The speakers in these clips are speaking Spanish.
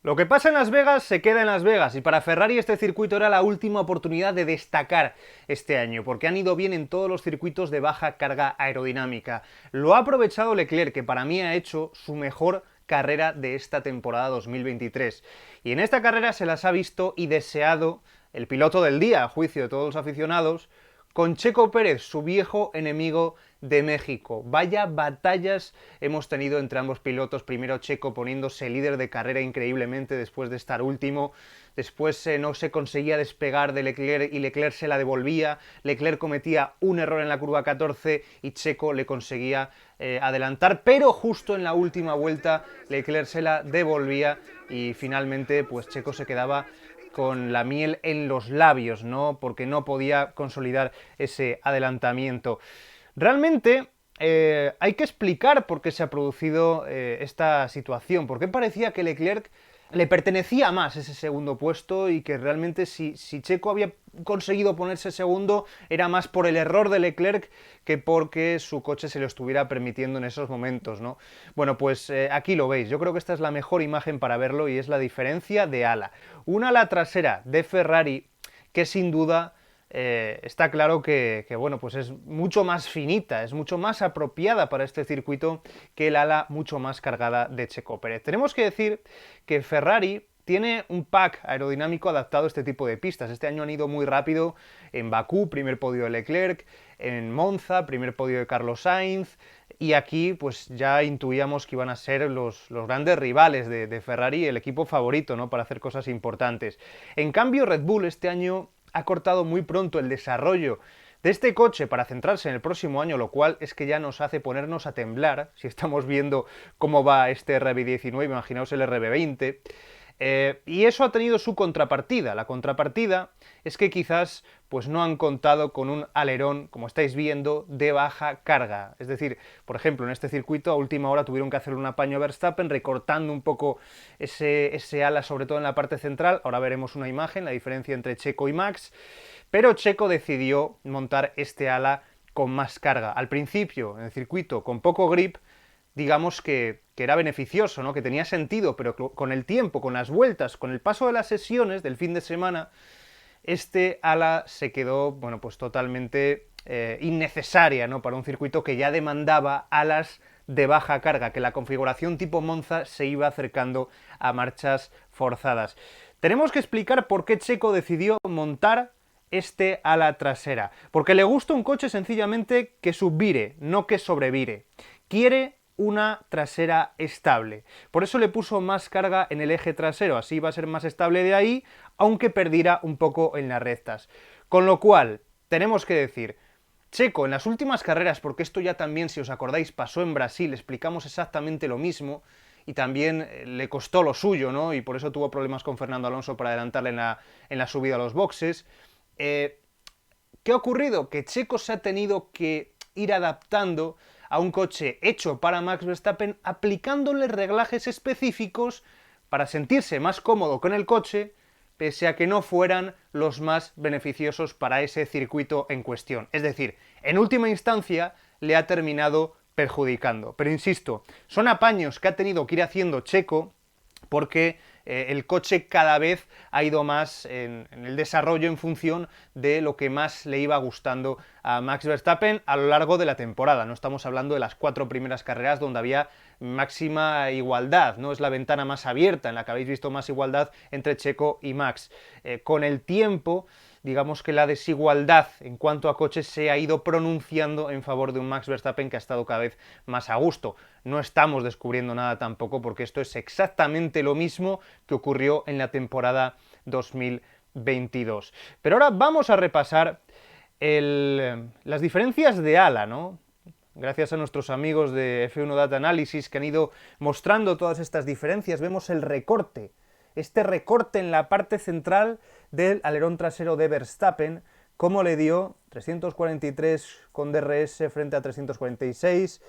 Lo que pasa en Las Vegas se queda en Las Vegas y para Ferrari este circuito era la última oportunidad de destacar este año, porque han ido bien en todos los circuitos de baja carga aerodinámica. Lo ha aprovechado Leclerc, que para mí ha hecho su mejor carrera de esta temporada 2023. Y en esta carrera se las ha visto y deseado el piloto del día, a juicio de todos los aficionados, con Checo Pérez, su viejo enemigo de México. Vaya batallas hemos tenido entre ambos pilotos. Primero Checo poniéndose líder de carrera increíblemente después de estar último. Después no se conseguía despegar de Leclerc y Leclerc se la devolvía. Leclerc cometía un error en la curva 14 y Checo le conseguía adelantar, pero justo en la última vuelta Leclerc se la devolvía y finalmente pues Checo se quedaba con la miel en los labios, ¿no? Porque no podía consolidar ese adelantamiento. Realmente hay que explicar por qué se ha producido esta situación, por qué parecía que Leclerc le pertenecía más ese segundo puesto y que realmente si Checo había conseguido ponerse segundo era más por el error de Leclerc que porque su coche se lo estuviera permitiendo en esos momentos, ¿no? Bueno, pues aquí lo veis, yo creo que esta es la mejor imagen para verlo y es la diferencia de ala. Una ala trasera de Ferrari que sin duda está claro que, bueno, pues es mucho más finita, es mucho más apropiada para este circuito que el ala mucho más cargada de Checo Pérez. Tenemos que decir que Ferrari tiene un pack aerodinámico adaptado a este tipo de pistas. Este año han ido muy rápido en Bakú, primer podio de Leclerc, en Monza, primer podio de Carlos Sainz, y aquí pues ya intuíamos que iban a ser los grandes rivales de Ferrari, el equipo favorito, ¿no? Para hacer cosas importantes. En cambio, Red Bull este año ha cortado muy pronto el desarrollo de este coche para centrarse en el próximo año, lo cual es que ya nos hace ponernos a temblar si estamos viendo cómo va este RB19, imaginaos el RB20. Y eso ha tenido su contrapartida. La contrapartida es que quizás pues no han contado con un alerón, como estáis viendo, de baja carga. Es decir, por ejemplo, en este circuito a última hora tuvieron que hacer un apaño a Verstappen recortando un poco ese ala, sobre todo en la parte central. Ahora veremos una imagen, la diferencia entre Checo y Max. Pero Checo decidió montar este ala con más carga. Al principio, en el circuito, con poco grip, digamos que era beneficioso, ¿no? Que tenía sentido, pero con el tiempo, con las vueltas, con el paso de las sesiones del fin de semana, este ala se quedó, bueno, pues totalmente innecesaria, ¿no? Para un circuito que ya demandaba alas de baja carga, que la configuración tipo Monza se iba acercando a marchas forzadas. Tenemos que explicar por qué Checo decidió montar este ala trasera. Porque le gusta un coche sencillamente que subvire, no que sobrevire. Quiere una trasera estable. Por eso le puso más carga en el eje trasero, así va a ser más estable de ahí, aunque perdiera un poco en las rectas. Con lo cual, tenemos que decir, Checo en las últimas carreras, porque esto ya también, si os acordáis, pasó en Brasil, explicamos exactamente lo mismo, y también le costó lo suyo, ¿no? Y por eso tuvo problemas con Fernando Alonso para adelantarle en la subida a los boxes. ¿Qué ha ocurrido? Que Checo se ha tenido que ir adaptando a un coche hecho para Max Verstappen, aplicándole reglajes específicos para sentirse más cómodo con el coche, pese a que no fueran los más beneficiosos para ese circuito en cuestión. Es decir, en última instancia le ha terminado perjudicando. Pero insisto, son apaños que ha tenido que ir haciendo Checo porque el coche cada vez ha ido más en el desarrollo en función de lo que más le iba gustando a Max Verstappen a lo largo de la temporada. No estamos hablando de las 4 primeras carreras donde había máxima igualdad, no es la ventana más abierta en la que habéis visto más igualdad entre Checo y Max. Con el tiempo, digamos que la desigualdad en cuanto a coches se ha ido pronunciando en favor de un Max Verstappen que ha estado cada vez más a gusto. No estamos descubriendo nada tampoco porque esto es exactamente lo mismo que ocurrió en la temporada 2022. Pero ahora vamos a repasar las diferencias de ala, ¿no? Gracias a nuestros amigos de F1 Data Analysis que han ido mostrando todas estas diferencias, vemos el recorte. Este recorte en la parte central del alerón trasero de Verstappen, cómo le dio 343 con DRS frente a 346,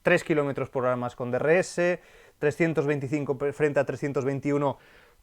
3 km por hora más con DRS, 325 frente a 321,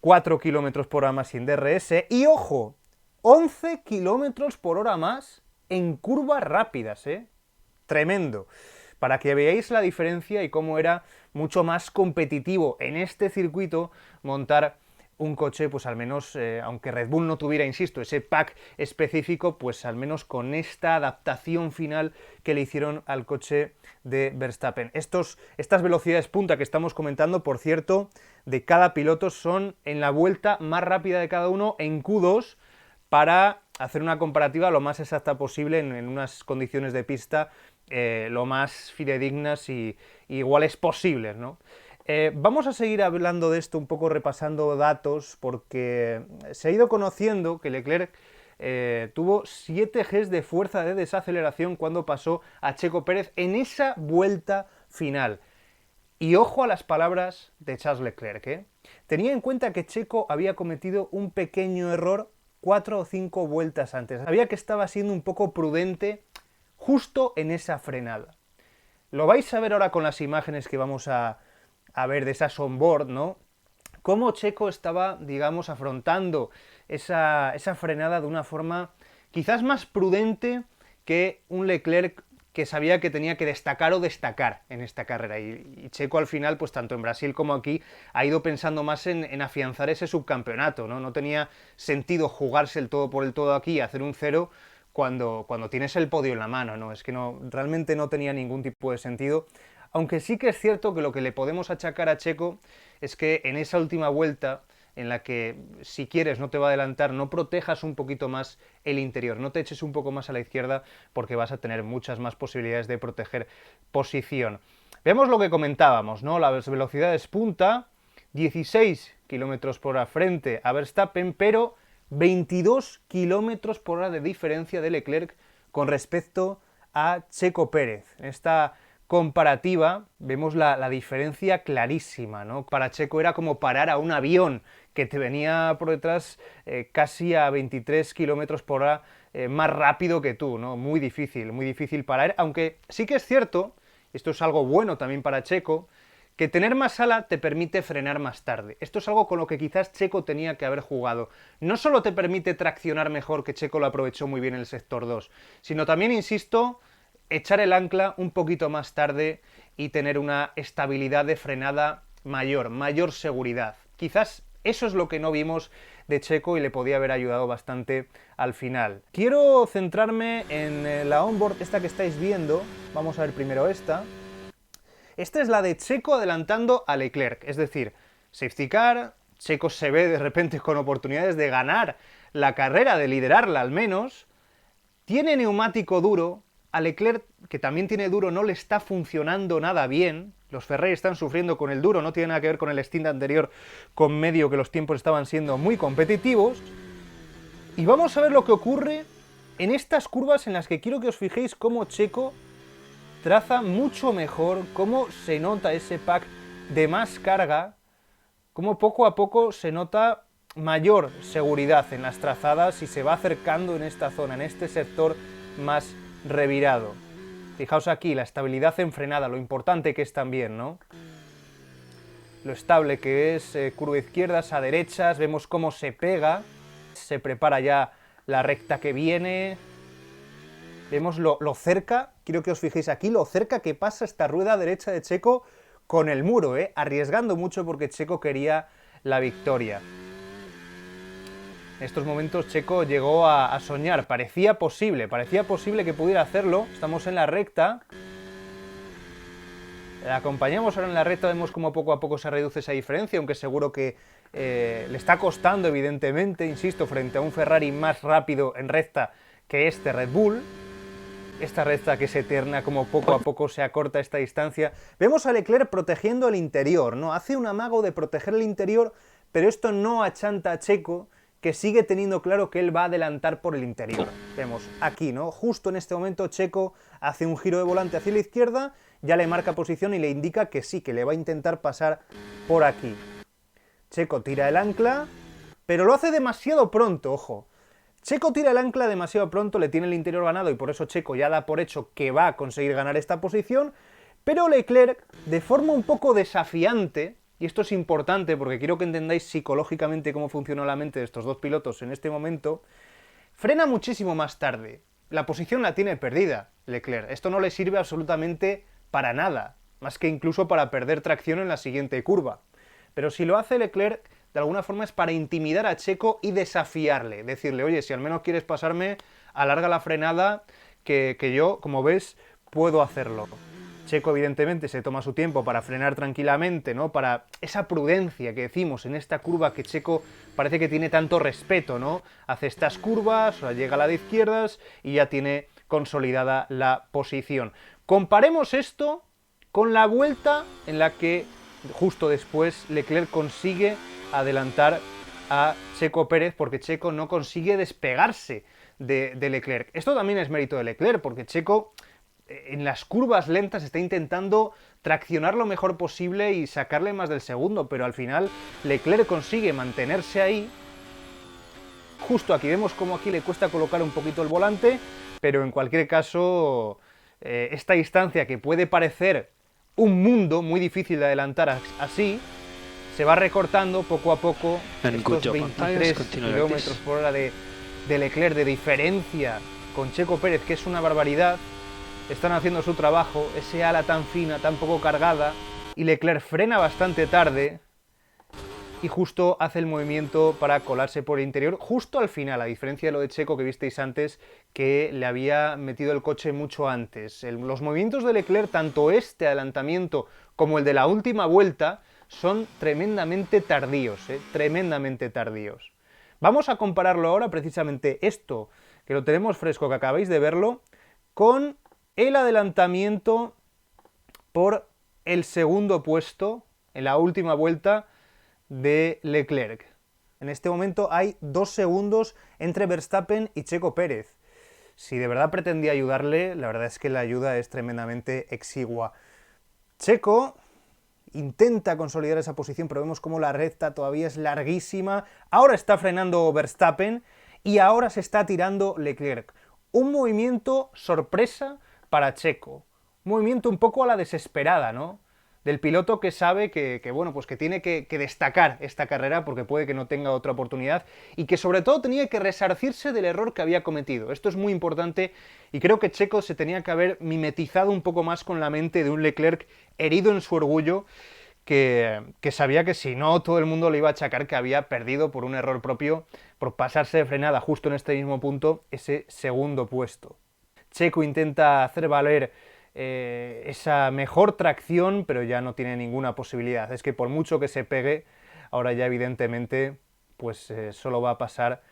4 km por hora más sin DRS, y ojo, 11 km por hora más en curvas rápidas, Tremendo. para que veáis la diferencia y cómo era mucho más competitivo en este circuito montar un coche, pues al menos, aunque Red Bull no tuviera, insisto, ese pack específico, pues al menos con esta adaptación final que le hicieron al coche de Verstappen. Estas velocidades punta que estamos comentando, por cierto, de cada piloto son en la vuelta más rápida de cada uno en Q2, para hacer una comparativa lo más exacta posible en unas condiciones de pista lo más fidedignas y iguales posibles, ¿no? Vamos a seguir hablando de esto un poco repasando datos, porque se ha ido conociendo que Leclerc tuvo 7 Gs de fuerza de desaceleración cuando pasó a Checo Pérez en esa vuelta final. Y ojo a las palabras de Charles Leclerc, ¿eh? Tenía en cuenta que Checo había cometido un pequeño error 4 o 5 vueltas antes. Sabía que estaba siendo un poco prudente justo en esa frenada. Lo vais a ver ahora con las imágenes que vamos a ver de esas onboard, ¿no? Cómo Checo estaba, digamos, afrontando esa frenada de una forma quizás más prudente que un Leclerc que sabía que tenía que destacar o destacar en esta carrera. Y Checo al final, pues tanto en Brasil como aquí, ha ido pensando más en afianzar ese subcampeonato, ¿no? No tenía sentido jugarse el todo por el todo aquí y hacer un 0 cuando tienes el podio en la mano, ¿no? Es que realmente no tenía ningún tipo de sentido. Aunque sí que es cierto que lo que le podemos achacar a Checo es que en esa última vuelta, en la que si quieres no te va a adelantar, no protejas un poquito más el interior, no te eches un poco más a la izquierda, porque vas a tener muchas más posibilidades de proteger posición. Vemos lo que comentábamos, ¿no? Las velocidades punta, 16 km por hora frente a Verstappen, pero 22 km por hora de diferencia de Leclerc con respecto a Checo Pérez. En esta comparativa vemos la diferencia clarísima, ¿no? Para Checo era como parar a un avión que te venía por detrás casi a 23 km por hora más rápido que tú, ¿no? Muy difícil parar, aunque sí que es cierto, esto es algo bueno también para Checo, que tener más ala te permite frenar más tarde. Esto es algo con lo que quizás Checo tenía que haber jugado. No solo te permite traccionar mejor, que Checo lo aprovechó muy bien en el sector 2, sino también, insisto, echar el ancla un poquito más tarde y tener una estabilidad de frenada mayor seguridad. Quizás eso es lo que no vimos de Checo y le podía haber ayudado bastante al final. Quiero centrarme en la onboard, esta que estáis viendo. Vamos a ver primero esta. Esta es la de Checo adelantando a Leclerc, es decir, safety car, Checo se ve de repente con oportunidades de ganar la carrera, de liderarla al menos, tiene neumático duro, a Leclerc, que también tiene duro, no le está funcionando nada bien, los Ferrari están sufriendo con el duro, no tiene nada que ver con el stint anterior con medio, que los tiempos estaban siendo muy competitivos, y vamos a ver lo que ocurre en estas curvas en las que quiero que os fijéis cómo Checo traza mucho mejor, cómo se nota ese pack de más carga, cómo poco a poco se nota mayor seguridad en las trazadas y se va acercando en esta zona, en este sector más revirado. Fijaos aquí, la estabilidad en frenada, lo importante que es también, ¿no? Lo estable que es, curva izquierdas a derechas, vemos cómo se pega, se prepara ya la recta que viene. Vemos lo cerca, quiero que os fijéis aquí, lo cerca que pasa esta rueda derecha de Checo con el muro, arriesgando mucho porque Checo quería la victoria. En estos momentos Checo llegó a soñar, parecía posible que pudiera hacerlo. Estamos en la recta. La acompañamos ahora en la recta, vemos cómo poco a poco se reduce esa diferencia, aunque seguro que le está costando, evidentemente, insisto, frente a un Ferrari más rápido en recta que este Red Bull. Esta recta que es eterna, como poco a poco se acorta esta distancia. Vemos a Leclerc protegiendo el interior, ¿no? Hace un amago de proteger el interior, pero esto no achanta a Checo, que sigue teniendo claro que él va a adelantar por el interior. Vemos aquí, ¿no? Justo en este momento Checo hace un giro de volante hacia la izquierda, ya le marca posición y le indica que sí, que le va a intentar pasar por aquí. Checo tira el ancla, pero lo hace demasiado pronto, ojo. Checo tira el ancla demasiado pronto, le tiene el interior ganado y por eso Checo ya da por hecho que va a conseguir ganar esta posición, pero Leclerc, de forma un poco desafiante, y esto es importante porque quiero que entendáis psicológicamente cómo funcionó la mente de estos dos pilotos en este momento, frena muchísimo más tarde. La posición la tiene perdida Leclerc, esto no le sirve absolutamente para nada, más que incluso para perder tracción en la siguiente curva. Pero si lo hace Leclerc, de alguna forma es para intimidar a Checo y desafiarle, decirle, oye, si al menos quieres pasarme, alarga la frenada, que yo, como ves, puedo hacerlo. Checo evidentemente se toma su tiempo para frenar tranquilamente, ¿no? Para esa prudencia que decimos en esta curva que Checo parece que tiene tanto respeto, ¿no? Hace estas curvas, o sea, llega a la de izquierdas y ya tiene consolidada la posición. Comparemos esto con la vuelta en la que justo después Leclerc consigue adelantar a Checo Pérez porque Checo no consigue despegarse de Leclerc. Esto también es mérito de Leclerc porque Checo en las curvas lentas está intentando traccionar lo mejor posible y sacarle más del segundo, pero al final Leclerc consigue mantenerse ahí. Justo aquí vemos como aquí le cuesta colocar un poquito el volante, pero en cualquier caso esta distancia que puede parecer un mundo muy difícil de adelantar así, se va recortando poco a poco. Estos 23 kilómetros por hora de Leclerc de diferencia con Checo Pérez, que es una barbaridad. Están haciendo su trabajo, ese ala tan fina, tan poco cargada, y Leclerc frena bastante tarde y justo hace el movimiento para colarse por el interior, justo al final, a diferencia de lo de Checo que visteis antes, que le había metido el coche mucho antes. Los movimientos de Leclerc, tanto este adelantamiento como el de la última vuelta, son tremendamente tardíos, tremendamente tardíos. Vamos a compararlo ahora, precisamente esto, que lo tenemos fresco, que acabáis de verlo, con el adelantamiento por el segundo puesto en la última vuelta de Leclerc. En este momento hay 2 segundos entre Verstappen y Checo Pérez. Si de verdad pretendía ayudarle, la verdad es que la ayuda es tremendamente exigua. Checo intenta consolidar esa posición, pero vemos como la recta todavía es larguísima. Ahora está frenando Verstappen y ahora se está tirando Leclerc. Un movimiento sorpresa para Checo. Un movimiento un poco a la desesperada, ¿no? Del piloto que sabe que bueno, pues que tiene que destacar esta carrera porque puede que no tenga otra oportunidad y que sobre todo tenía que resarcirse del error que había cometido. Esto es muy importante y creo que Checo se tenía que haber mimetizado un poco más con la mente de un Leclerc herido en su orgullo que sabía que si no todo el mundo le iba a achacar que había perdido por un error propio, por pasarse de frenada justo en este mismo punto ese segundo puesto. Checo intenta hacer valer esa mejor tracción, pero ya no tiene ninguna posibilidad. Es que por mucho que se pegue, ahora ya evidentemente pues solo va a pasar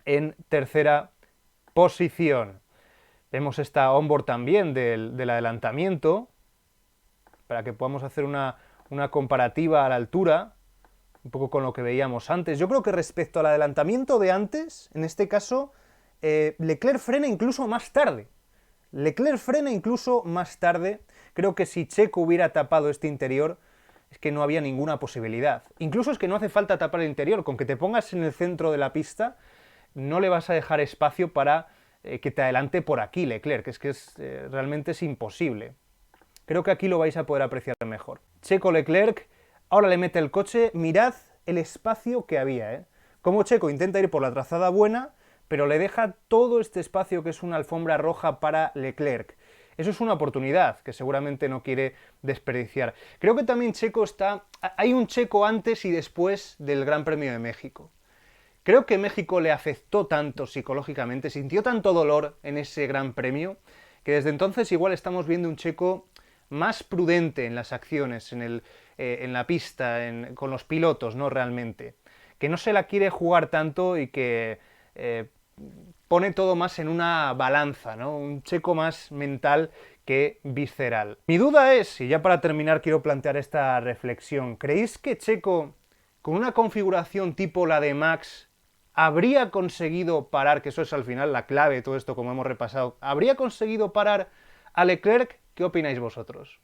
en tercera posición. Vemos esta onboard también del adelantamiento, para que podamos hacer una comparativa a la altura, un poco con lo que veíamos antes. Yo creo que respecto al adelantamiento de antes, en este caso, Leclerc frena incluso más tarde. Creo que si Checo hubiera tapado este interior, es que no había ninguna posibilidad. Incluso es que no hace falta tapar el interior, con que te pongas en el centro de la pista, no le vas a dejar espacio para que te adelante por aquí Leclerc, realmente es imposible. Creo que aquí lo vais a poder apreciar mejor. Checo Leclerc, ahora le mete el coche, mirad el espacio que había, Como Checo intenta ir por la trazada buena, pero le deja todo este espacio que es una alfombra roja para Leclerc. Eso es una oportunidad que seguramente no quiere desperdiciar. Creo que también hay un Checo antes y después del Gran Premio de México. Creo que México le afectó tanto psicológicamente, sintió tanto dolor en ese Gran Premio, que desde entonces igual estamos viendo un Checo más prudente en las acciones, en la pista, con los pilotos, ¿no? Realmente. Que no se la quiere jugar tanto y que pone todo más en una balanza, ¿no? Un Checo más mental que visceral. Mi duda es, y ya para terminar quiero plantear esta reflexión, ¿creéis que Checo, con una configuración tipo la de Max, habría conseguido parar, que eso es al final la clave de todo esto como hemos repasado, habría conseguido parar a Leclerc? ¿Qué opináis vosotros?